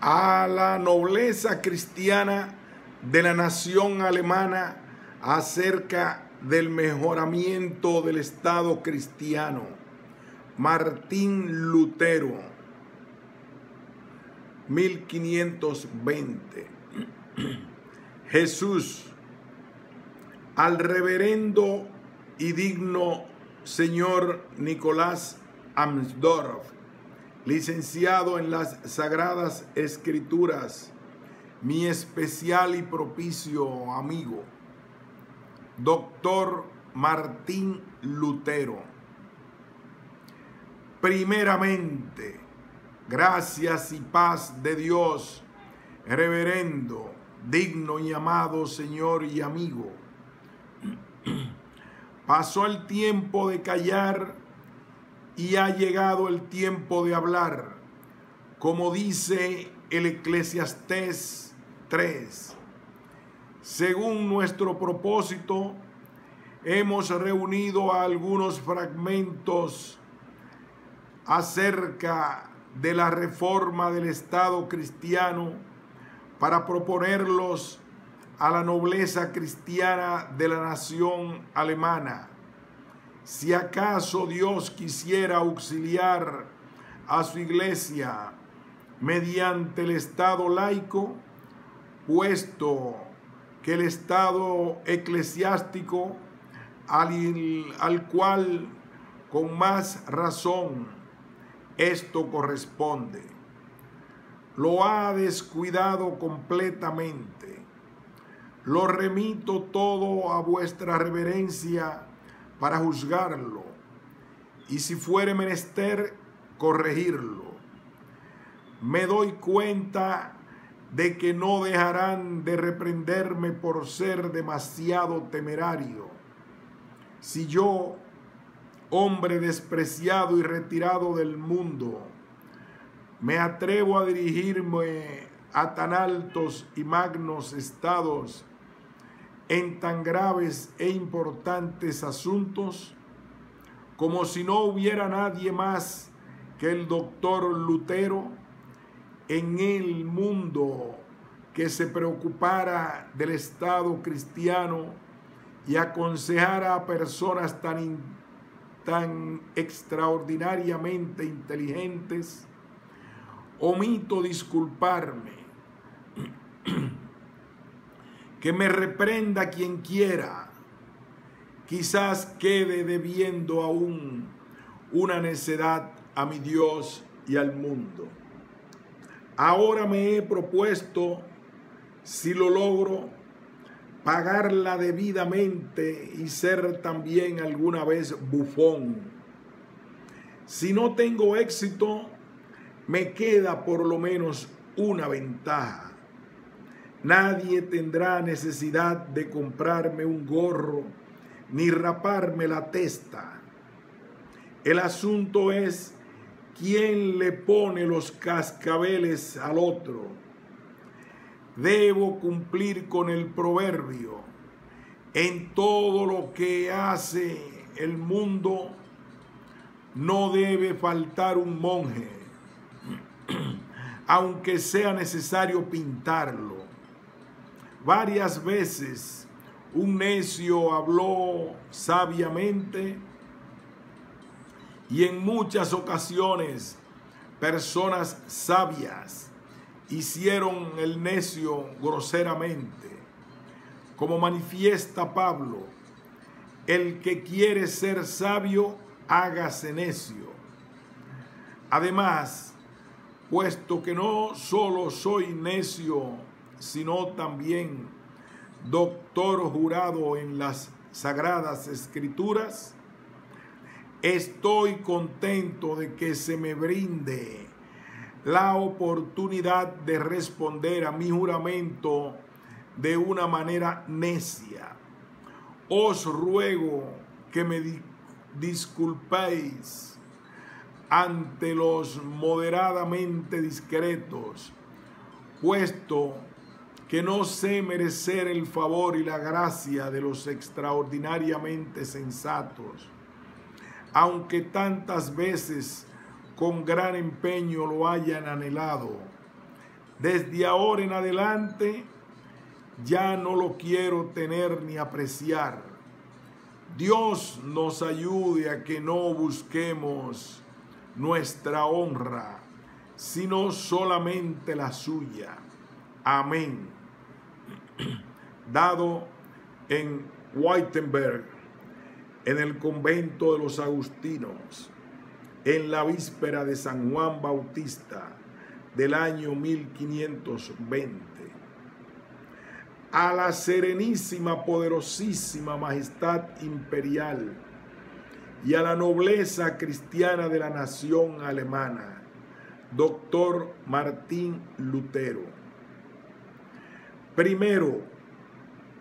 a la nobleza cristiana de la nación alemana acerca del mejoramiento del Estado cristiano. Martín Lutero, 1520. Jesús, al reverendo y digno señor Nicolás Amsdorff, licenciado en las Sagradas Escrituras, mi especial y propicio amigo, doctor Martín Lutero. Primeramente, gracias y paz de Dios, reverendo, digno y amado Señor y amigo. Pasó el tiempo de callar y ha llegado el tiempo de hablar, como dice el Eclesiastés 3. Según nuestro propósito, hemos reunido a algunos fragmentos acerca de la reforma del Estado cristiano para proponerlos a la nobleza cristiana de la nación alemana. Si acaso Dios quisiera auxiliar a su iglesia mediante el Estado laico, puesto que el Estado eclesiástico, al cual con más razón esto corresponde, lo ha descuidado completamente. Lo remito todo a vuestra reverencia para juzgarlo, y si fuere menester, corregirlo. Me doy cuenta de que no dejarán de reprenderme por ser demasiado temerario. Si yo, hombre despreciado y retirado del mundo, me atrevo a dirigirme a tan altos y magnos estados en tan graves e importantes asuntos, como si no hubiera nadie más que el doctor Lutero en el mundo que se preocupara del Estado cristiano y aconsejara a personas tan extraordinariamente inteligentes, omito disculparme. Que me reprenda quien quiera, quizás quede debiendo aún una necedad a mi Dios y al mundo. Ahora me he propuesto, si lo logro, pagarla debidamente y ser también alguna vez bufón. Si no tengo éxito, me queda por lo menos una ventaja. Nadie tendrá necesidad de comprarme un gorro ni raparme la testa. El asunto es quién le pone los cascabeles al otro. Debo cumplir con el proverbio: en todo lo que hace el mundo no debe faltar un monje, aunque sea necesario pintarlo. Varias veces un necio habló sabiamente y en muchas ocasiones personas sabias hicieron el necio groseramente. Como manifiesta Pablo, el que quiere ser sabio, hágase necio. Además, puesto que no solo soy necio, sino también doctor jurado en las Sagradas Escrituras, estoy contento de que se me brinde la oportunidad de responder a mi juramento de una manera necia. Os ruego que me disculpéis ante los moderadamente discretos, puesto que no sé merecer el favor y la gracia de los extraordinariamente sensatos, aunque tantas veces con gran empeño lo hayan anhelado. Desde ahora en adelante ya no lo quiero tener ni apreciar. Dios nos ayude a que no busquemos nuestra honra, sino solamente la suya. Amén. Dado en Wittenberg, en el convento de los agustinos, en la víspera de San Juan Bautista del año 1520. A la serenísima, poderosísima majestad imperial y a la nobleza cristiana de la nación alemana, Doctor Martín Lutero. Primero,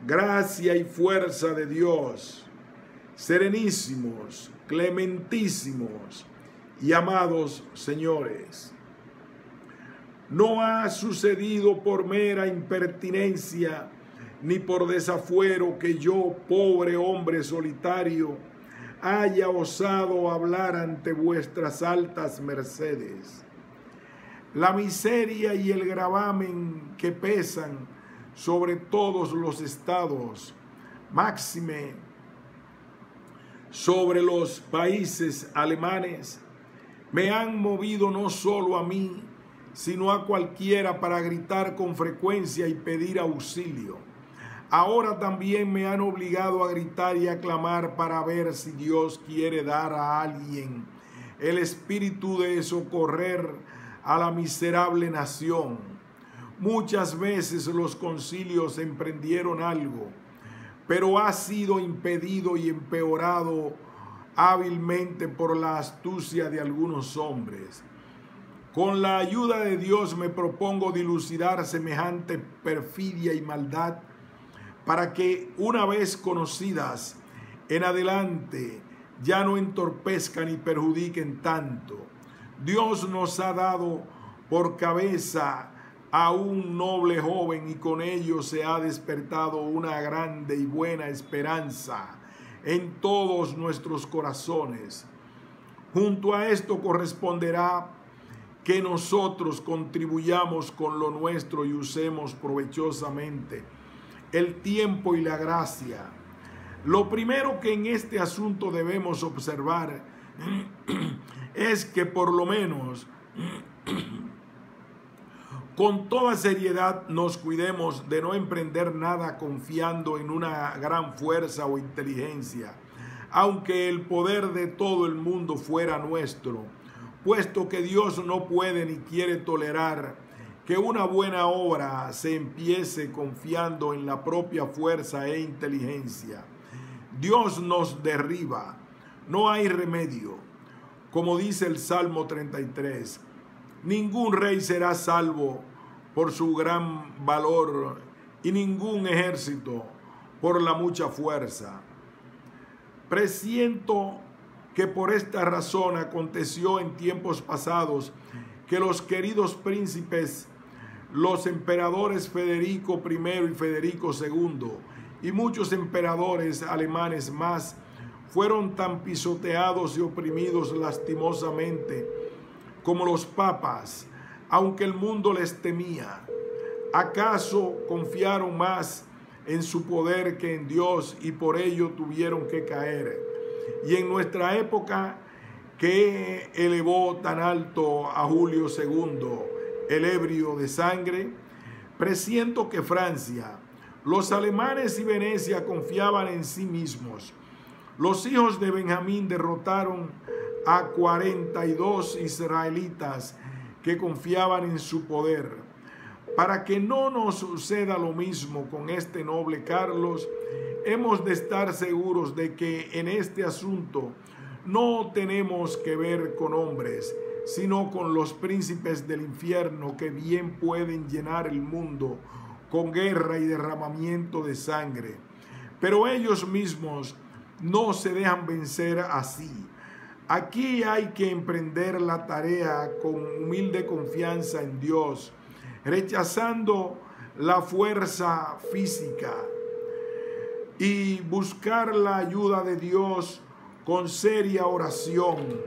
gracia y fuerza de Dios, serenísimos, clementísimos y amados señores. No ha sucedido por mera impertinencia ni por desafuero que yo, pobre hombre solitario, haya osado hablar ante vuestras altas mercedes. La miseria y el gravamen que pesan sobre todos los estados, máxime sobre los países alemanes, me han movido no solo a mí, sino a cualquiera para gritar con frecuencia y pedir auxilio. Ahora también me han obligado a gritar y a clamar para ver si Dios quiere dar a alguien el espíritu de socorrer a la miserable nación. Muchas veces los concilios emprendieron algo, pero ha sido impedido y empeorado hábilmente por la astucia de algunos hombres. Con la ayuda de Dios me propongo dilucidar semejante perfidia y maldad para que, una vez conocidas, en adelante ya no entorpezcan y perjudiquen tanto. Dios nos ha dado por cabeza a un noble joven y con ello se ha despertado una grande y buena esperanza en todos nuestros corazones. Junto a esto corresponderá que nosotros contribuyamos con lo nuestro y usemos provechosamente el tiempo y la gracia. Lo primero que en este asunto debemos observar es que por lo menos con toda seriedad nos cuidemos de no emprender nada confiando en una gran fuerza o inteligencia, aunque el poder de todo el mundo fuera nuestro, puesto que Dios no puede ni quiere tolerar que una buena obra se empiece confiando en la propia fuerza e inteligencia. Dios nos derriba, no hay remedio. Como dice el Salmo 33, ningún rey será salvo por su gran valor y ningún ejército por la mucha fuerza. Presiento que por esta razón aconteció en tiempos pasados que los queridos príncipes, los emperadores Federico I y Federico II y muchos emperadores alemanes más fueron tan pisoteados y oprimidos lastimosamente como los papas, aunque el mundo les temía. ¿Acaso confiaron más en su poder que en Dios y por ello tuvieron que caer? Y en nuestra época, ¿qué elevó tan alto a Julio II, el ebrio de sangre? Presiento que Francia, los alemanes y Venecia confiaban en sí mismos. Los hijos de Benjamín derrotaron a 42 israelitas que confiaban en su poder. Para que no nos suceda lo mismo con este noble Carlos, hemos de estar seguros de que en este asunto no tenemos que ver con hombres, sino con los príncipes del infierno que bien pueden llenar el mundo con guerra y derramamiento de sangre. Pero ellos mismos no se dejan vencer así. Aquí hay que emprender la tarea con humilde confianza en Dios, rechazando la fuerza física y buscar la ayuda de Dios con seria oración,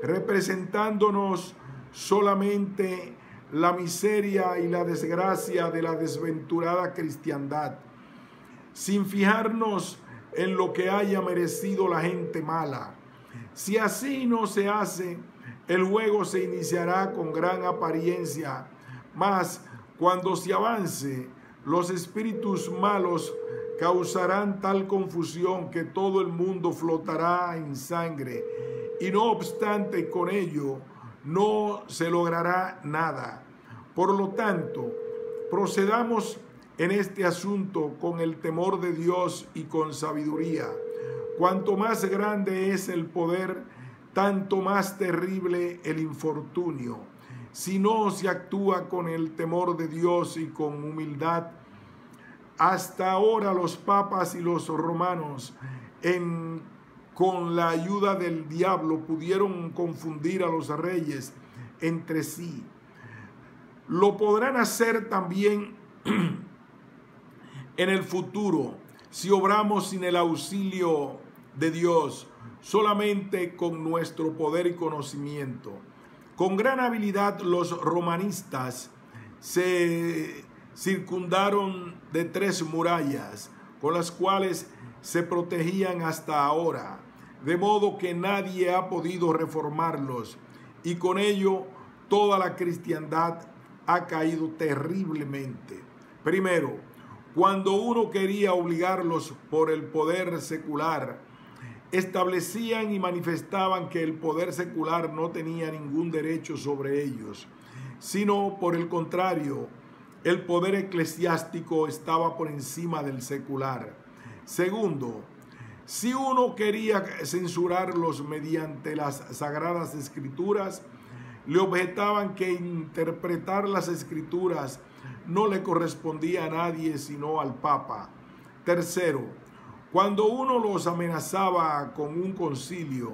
representándonos solamente la miseria y la desgracia de la desventurada cristiandad, sin fijarnos en lo que haya merecido la gente mala. Si así no se hace, el juego se iniciará con gran apariencia, mas cuando se avance, los espíritus malos causarán tal confusión que todo el mundo flotará en sangre, y no obstante con ello no se logrará nada. Por lo tanto, procedamos en este asunto con el temor de Dios y con sabiduría. Cuanto más grande es el poder, tanto más terrible el infortunio. Si no se actúa con el temor de Dios y con humildad, hasta ahora los papas y los romanos, con la ayuda del diablo, pudieron confundir a los reyes entre sí. Lo podrán hacer también en el futuro, si obramos sin el auxilio de Dios, solamente con nuestro poder y conocimiento. Con gran habilidad los romanistas se circundaron de 3 murallas, con las cuales se protegían hasta ahora, de modo que nadie ha podido reformarlos, y con ello toda la cristiandad ha caído terriblemente. Primero, cuando uno quería obligarlos por el poder secular, establecían y manifestaban que el poder secular no tenía ningún derecho sobre ellos, sino por el contrario, el poder eclesiástico estaba por encima del secular. Segundo, si uno quería censurarlos mediante las sagradas escrituras, le objetaban que interpretar las escrituras no le correspondía a nadie sino al Papa. Tercero, cuando uno los amenazaba con un concilio,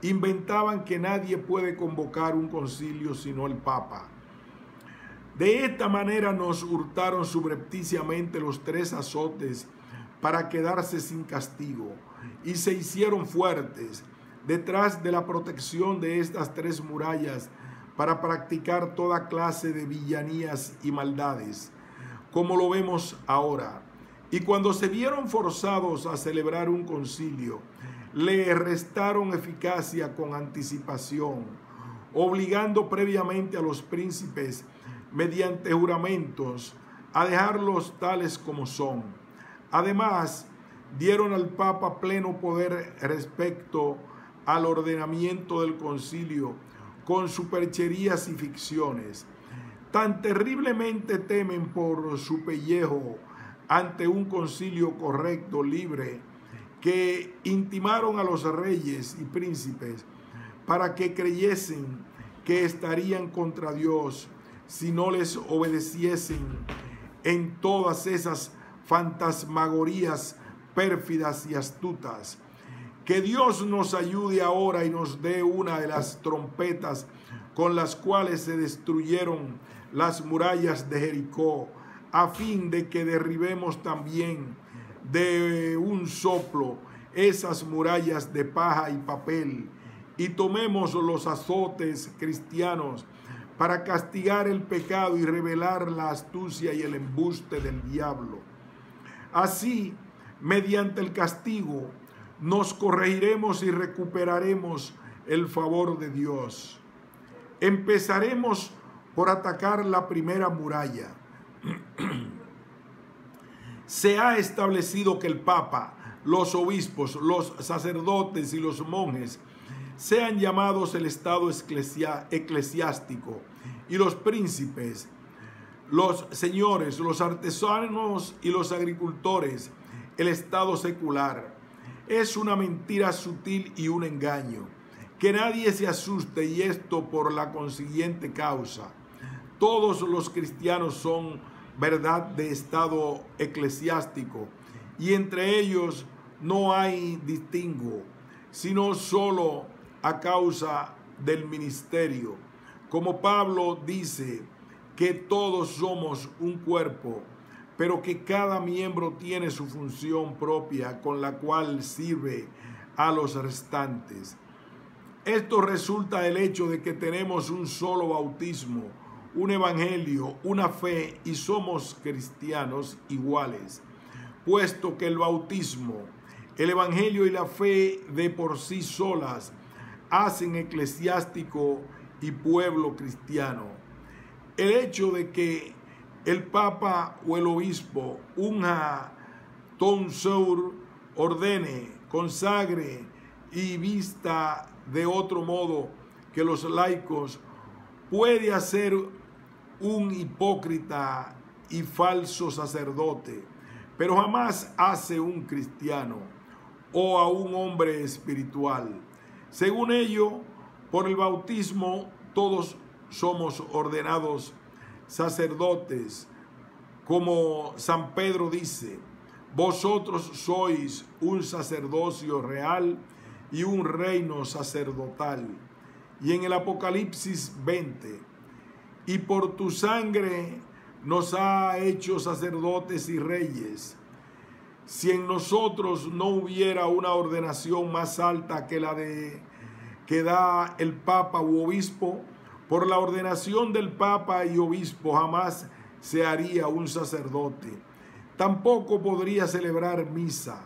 inventaban que nadie puede convocar un concilio sino el Papa. De esta manera nos hurtaron subrepticiamente los 3 azotes para quedarse sin castigo, y se hicieron fuertes detrás de la protección de estas 3 murallas para practicar toda clase de villanías y maldades, como lo vemos ahora. Y cuando se vieron forzados a celebrar un concilio, le restaron eficacia con anticipación, obligando previamente a los príncipes, mediante juramentos, a dejarlos tales como son. Además, dieron al Papa pleno poder respecto al ordenamiento del concilio, con supercherías y ficciones. Tan terriblemente temen por su pellejo ante un concilio correcto, libre, que intimaron a los reyes y príncipes para que creyesen que estarían contra Dios si no les obedeciesen en todas esas fantasmagorías pérfidas y astutas. Que Dios nos ayude ahora y nos dé una de las trompetas con las cuales se destruyeron las murallas de Jericó, a fin de que derribemos también de un soplo esas murallas de paja y papel, y tomemos los azotes cristianos para castigar el pecado y revelar la astucia y el embuste del diablo. Así, mediante el castigo, nos corregiremos y recuperaremos el favor de Dios. Empezaremos por atacar la primera muralla. Se ha establecido que el Papa, los obispos, los sacerdotes y los monjes sean llamados el estado eclesiástico, y los príncipes, los señores, los artesanos y los agricultores el estado secular. Es una mentira sutil y un engaño. Que nadie se asuste, y esto por la consiguiente causa. Todos los cristianos son verdad de estado eclesiástico, y entre ellos no hay distingo, sino solo a causa del ministerio. Como Pablo dice que todos somos un cuerpo, pero que cada miembro tiene su función propia con la cual sirve a los restantes. Esto resulta del hecho de que tenemos un solo bautismo, un evangelio, una fe y somos cristianos iguales, puesto que el bautismo, el evangelio y la fe de por sí solas hacen eclesiástico y pueblo cristiano. El hecho de que el Papa o el obispo unja, tonsur, ordene, consagre y vista de otro modo que los laicos, puede hacer un hipócrita y falso sacerdote, pero jamás hace un cristiano o a un hombre espiritual. Según ello, por el bautismo todos somos ordenados sacerdotes, como San Pedro dice: vosotros sois un sacerdocio real y un reino sacerdotal. Y en el Apocalipsis 20, y por tu sangre nos ha hecho sacerdotes y reyes. Si en nosotros no hubiera una ordenación más alta que la que da el Papa u obispo, por la ordenación del Papa y obispo jamás se haría un sacerdote. Tampoco podría celebrar misa,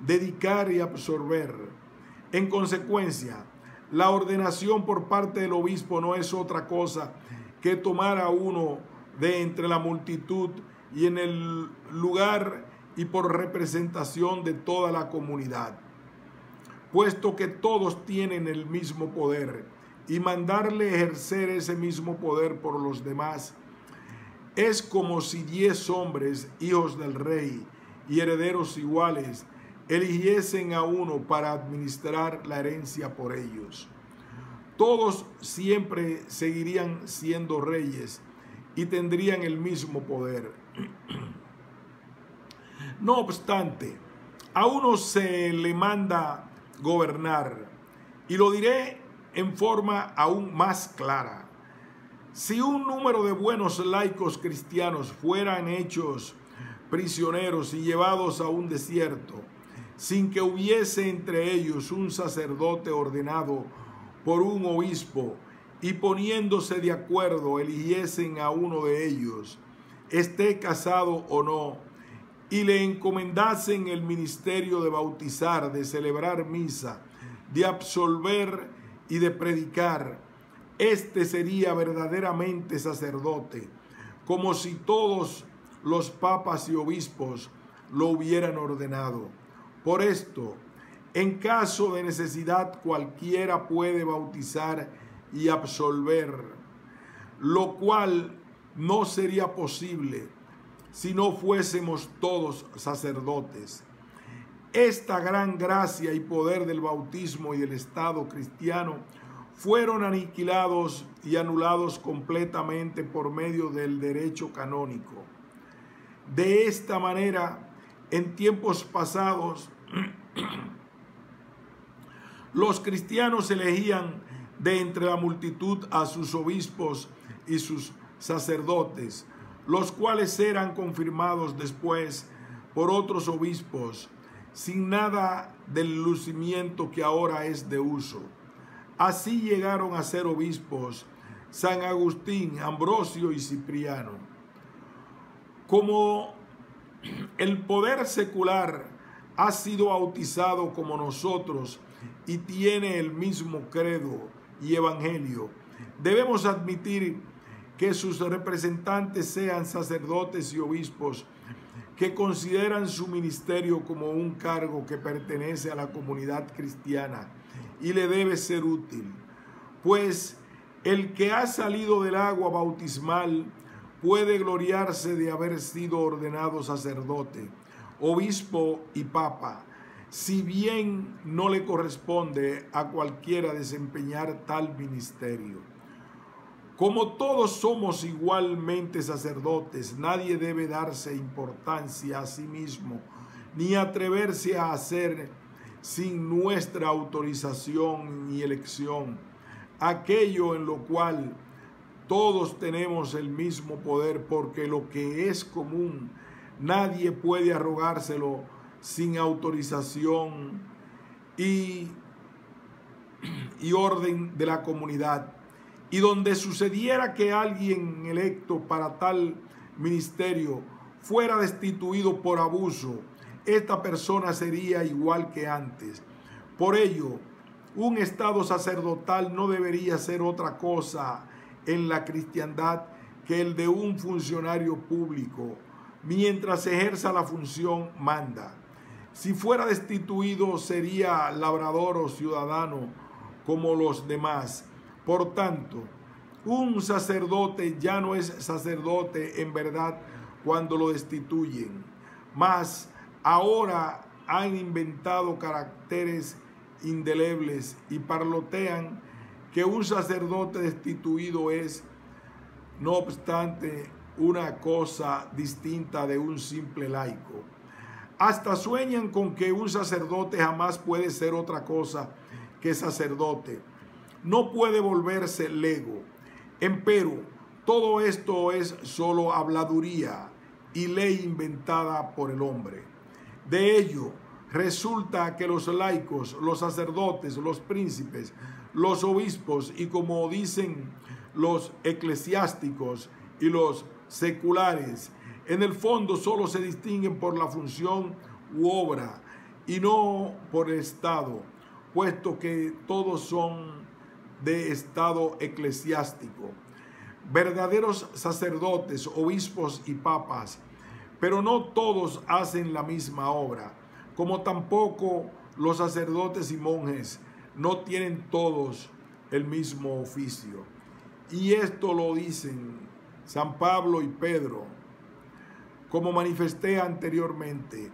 dedicar y absorber. En consecuencia, la ordenación por parte del obispo no es otra cosa que tomar a uno de entre la multitud y en el lugar y por representación de toda la comunidad, puesto que todos tienen el mismo poder, y mandarle ejercer ese mismo poder por los demás es como si 10 hombres, hijos del rey y herederos iguales, eligiesen a uno para administrar la herencia por ellos. Todos siempre seguirían siendo reyes y tendrían el mismo poder. No obstante, a uno se le manda gobernar, y lo diré en forma aún más clara. Si un número de buenos laicos cristianos fueran hechos prisioneros y llevados a un desierto, sin que hubiese entre ellos un sacerdote ordenado por un obispo, y poniéndose de acuerdo eligiesen a uno de ellos, esté casado o no, y le encomendasen el ministerio de bautizar, de celebrar misa, de absolver y de predicar, este sería verdaderamente sacerdote, como si todos los papas y obispos lo hubieran ordenado. Por esto, en caso de necesidad, cualquiera puede bautizar y absolver, lo cual no sería posible si no fuésemos todos sacerdotes. Esta gran gracia y poder del bautismo y del Estado cristiano fueron aniquilados y anulados completamente por medio del derecho canónico. De esta manera, en tiempos pasados, los cristianos elegían de entre la multitud a sus obispos y sus sacerdotes, los cuales eran confirmados después por otros obispos, sin nada del lucimiento que ahora es de uso. Así llegaron a ser obispos San Agustín, Ambrosio y Cipriano. Como el poder secular ha sido bautizado como nosotros y tiene el mismo credo y evangelio, debemos admitir que sus representantes sean sacerdotes y obispos que consideran su ministerio como un cargo que pertenece a la comunidad cristiana y le debe ser útil, pues el que ha salido del agua bautismal puede gloriarse de haber sido ordenado sacerdote, obispo y papa, si bien no le corresponde a cualquiera desempeñar tal ministerio. Como todos somos igualmente sacerdotes, nadie debe darse importancia a sí mismo, ni atreverse a hacer sin nuestra autorización ni elección aquello en lo cual todos tenemos el mismo poder, porque lo que es común nadie puede arrogárselo sin autorización y orden de la comunidad. y donde sucediera que alguien electo para tal ministerio fuera destituido por abuso, esta persona sería igual que antes. Por ello, un estado sacerdotal no debería ser otra cosa en la cristiandad que el de un funcionario público, mientras ejerza la función manda. Si fuera destituido, sería labrador o ciudadano como los demás. Por tanto, un sacerdote ya no es sacerdote en verdad cuando lo destituyen, mas ahora han inventado caracteres indelebles y parlotean que un sacerdote destituido es, no obstante, una cosa distinta de un simple laico. Hasta sueñan con que un sacerdote jamás puede ser otra cosa que sacerdote. No puede volverse lego. Empero, todo esto es solo habladuría y ley inventada por el hombre. De ello resulta que los laicos, los sacerdotes, los príncipes, los obispos y, como dicen los eclesiásticos y los seculares, en el fondo solo se distinguen por la función u obra y no por el estado, puesto que todos son de estado eclesiástico, verdaderos sacerdotes, obispos y papas, pero no todos hacen la misma obra, como tampoco los sacerdotes y monjes no tienen todos el mismo oficio. Y esto lo dicen San Pablo y Pedro, como manifesté anteriormente,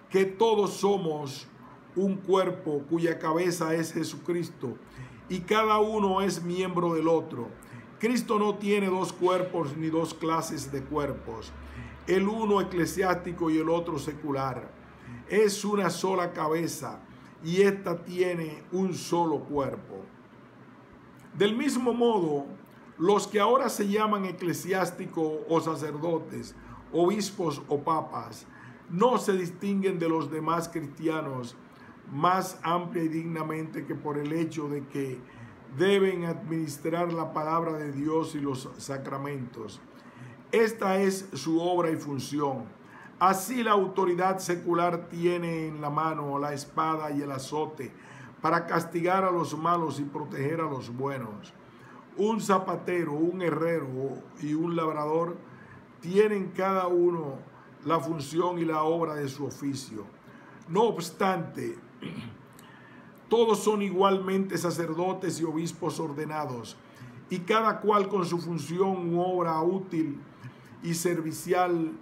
que todos somos un cuerpo cuya cabeza es Jesucristo y cada uno es miembro del otro. Cristo no tiene dos cuerpos ni dos clases de cuerpos, el uno eclesiástico y el otro secular. Es una sola cabeza y ésta tiene un solo cuerpo. Del mismo modo, los que ahora se llaman eclesiásticos o sacerdotes, obispos o papas, no se distinguen de los demás cristianos más amplia y dignamente que por el hecho de que deben administrar la palabra de Dios y los sacramentos. Esta es su obra y función. Así la autoridad secular tiene en la mano la espada y el azote para castigar a los malos y proteger a los buenos. Un zapatero, un herrero y un labrador tienen cada uno la función y la obra de su oficio. No obstante, todos son igualmente sacerdotes y obispos ordenados, y cada cual con su función u obra útil y servicial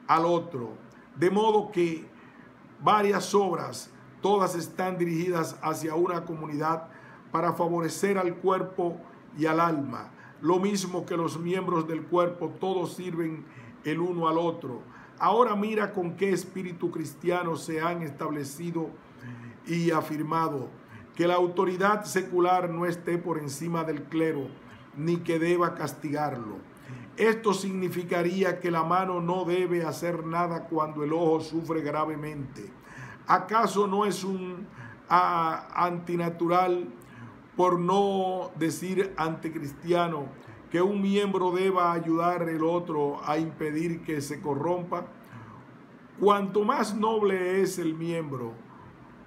al otro, de modo que varias obras, todas están dirigidas hacia una comunidad para favorecer al cuerpo y al alma, lo mismo que los miembros del cuerpo, todos sirven el uno al otro. Ahora mira con qué espíritu cristiano se han establecido y afirmado que la autoridad secular no esté por encima del clero, ni que deba castigarlo. Esto significaría que la mano no debe hacer nada cuando el ojo sufre gravemente. ¿Acaso no es un antinatural, por no decir anticristiano, que un miembro deba ayudar al otro a impedir que se corrompa? Cuanto más noble es el miembro,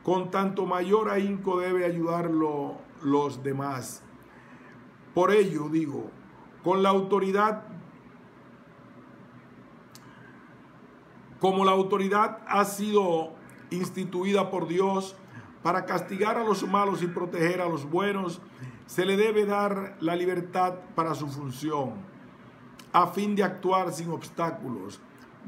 con tanto mayor ahínco debe ayudarlo los demás. Por ello digo, con la autoridad, como la autoridad ha sido instituida por Dios para castigar a los malos y proteger a los buenos, se le debe dar la libertad para su función, a fin de actuar sin obstáculos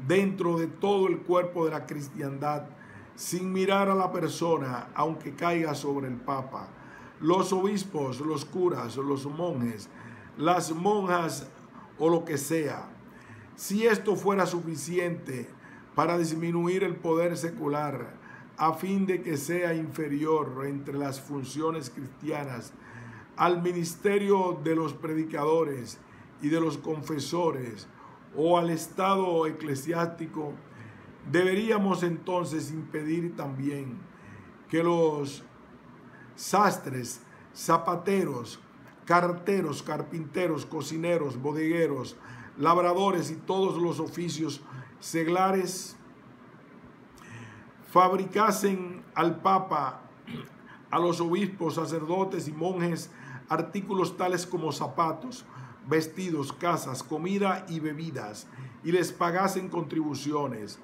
dentro de todo el cuerpo de la cristiandad, sin mirar a la persona, aunque caiga sobre el Papa, los obispos, los curas, los monjes, las monjas o lo que sea. Si esto fuera suficiente para disminuir el poder secular, a fin de que sea inferior entre las funciones cristianas al ministerio de los predicadores y de los confesores o al estado eclesiástico, deberíamos entonces impedir también que los sastres, zapateros, carteros, carpinteros, cocineros, bodegueros, labradores y todos los oficios seglares fabricasen al Papa, a los obispos, sacerdotes y monjes artículos tales como zapatos, vestidos, casas, comida y bebidas, y les pagasen contribuciones.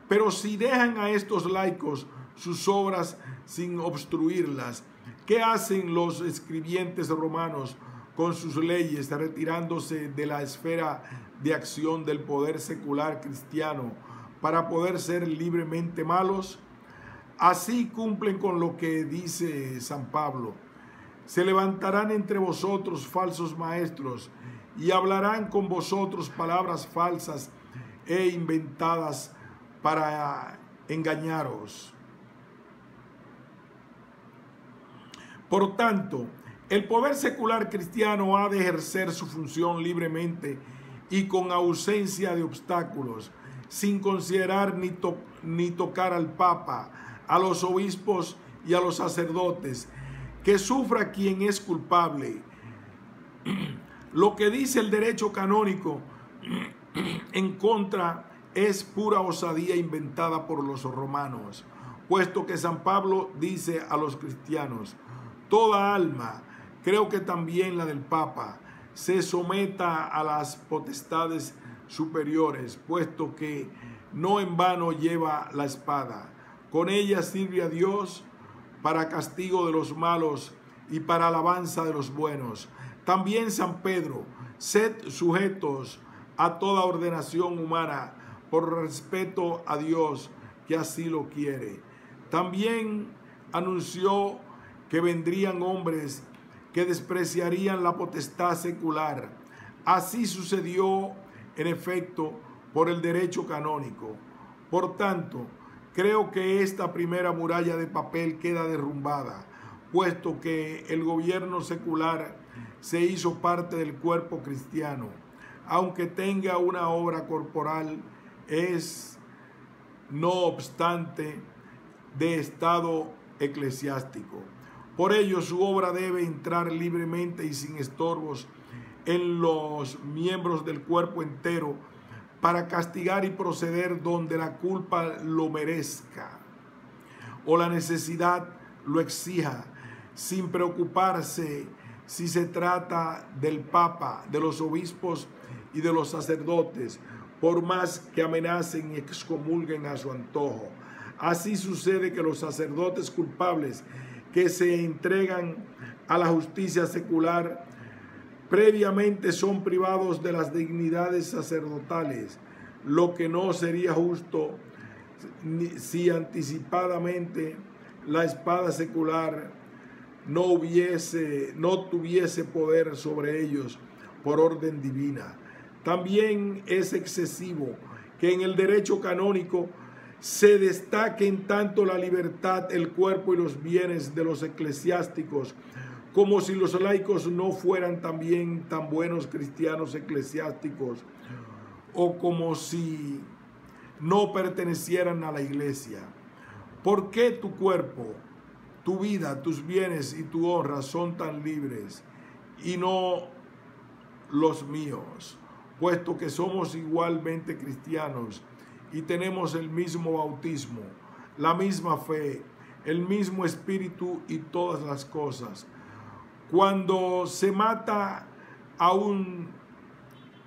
Pero si dejan a estos laicos sus obras sin obstruirlas, ¿qué hacen los escribientes romanos con sus leyes, retirándose de la esfera de acción del poder secular cristiano para poder ser libremente malos? Así cumplen con lo que dice San Pablo: se levantarán entre vosotros falsos maestros y hablarán con vosotros palabras falsas e inventadas para engañaros. Por tanto, el poder secular cristiano ha de ejercer su función libremente y con ausencia de obstáculos, sin considerar ni tocar al Papa, a los obispos y a los sacerdotes. Que sufra quien es culpable. Lo que dice el derecho canónico en contra es pura osadía inventada por los romanos, puesto que San Pablo dice a los cristianos: toda alma, creo que también la del Papa, se someta a las potestades superiores, puesto que no en vano lleva la espada. Con ella sirve a Dios para castigo de los malos y para alabanza de los buenos. También San Pedro: sed sujetos a toda ordenación humana por respeto a Dios, que así lo quiere. También anunció que vendrían hombres que despreciarían la potestad secular. Así sucedió, en efecto, por el derecho canónico. Por tanto, creo que esta primera muralla de papel queda derrumbada, puesto que el gobierno secular se hizo parte del cuerpo cristiano. Aunque tenga una obra corporal, es, no obstante, de estado eclesiástico. Por ello, su obra debe entrar libremente y sin estorbos en los miembros del cuerpo entero, para castigar y proceder donde la culpa lo merezca o la necesidad lo exija, sin preocuparse si se trata del Papa, de los obispos y de los sacerdotes, por más que amenacen y excomulguen a su antojo. Así sucede que los sacerdotes culpables que se entregan a la justicia secular previamente son privados de las dignidades sacerdotales, lo que no sería justo si anticipadamente la espada secular no tuviese poder sobre ellos por orden divina. También es excesivo que en el derecho canónico se destaquen tanto la libertad, el cuerpo y los bienes de los eclesiásticos, como si los laicos no fueran también tan buenos cristianos eclesiásticos, o como si no pertenecieran a la iglesia. ¿Por qué tu cuerpo, tu vida, tus bienes y tu honra son tan libres y no los míos? Puesto que somos igualmente cristianos y tenemos el mismo bautismo, la misma fe, el mismo espíritu y todas las cosas. Cuando se mata a un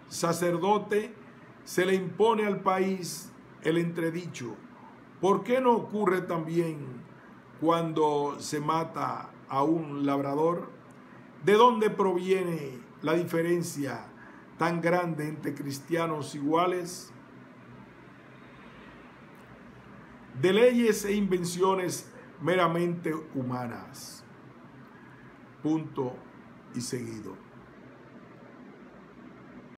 sacerdote, se le impone al país el entredicho: ¿por qué no ocurre también cuando se mata a un labrador? ¿De dónde proviene la diferencia tan grande entre cristianos iguales? De leyes e invenciones meramente humanas. Punto y seguido.